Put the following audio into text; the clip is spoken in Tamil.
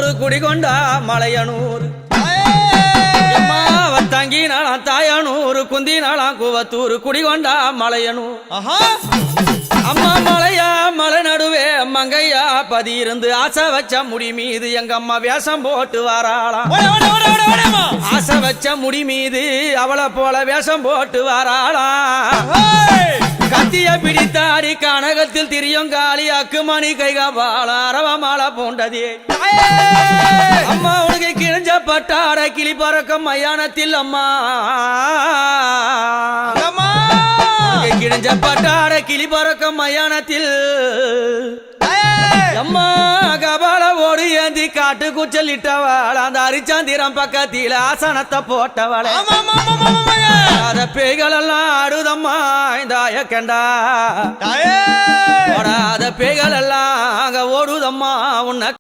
குவத்தூர் குடிகொண்டா மலையனூர் தங்கினாலாம் தாயனூர் குந்தினாலாம் குவத்தூர் குடிகொண்டா மலையனூர் அம்மா மலையா மலை நடுவே மங்கையா பதியிருந்து ஆசை வச்ச முடி மீது எங்க அம்மா வேஷம் போட்டு வாராளாம் ஆசை வச்ச முடி மீது அவளை போல வேஷம் போட்டு வாராளாம் கத்திய பிடித்தாடி கனகத்தில் திரியுங்காலி அக்குமணி கைகால அரவமாலை போண்டதே அம்மா உனக்கு கிழிஞ்ச பட்டார கிளி பறக்கும் மயானத்தில் அம்மா கிழிஞ்ச பட்டார கிளி பறக்கும் மயானத்தில் அம்மா கபால ஓடு ஏந்தி காட்டு குச்சலிட்டவள் அந்த அரிச்சாந்திரம் பக்கத்தில் ஆசனத்தை போட்டவள் அத பேய்கள் எல்லாம் ஆடுதம்மா இந்த கண்டா ஓடாத பேய்கள் எல்லாம் அங்க ஓடுதம்மா உன்ன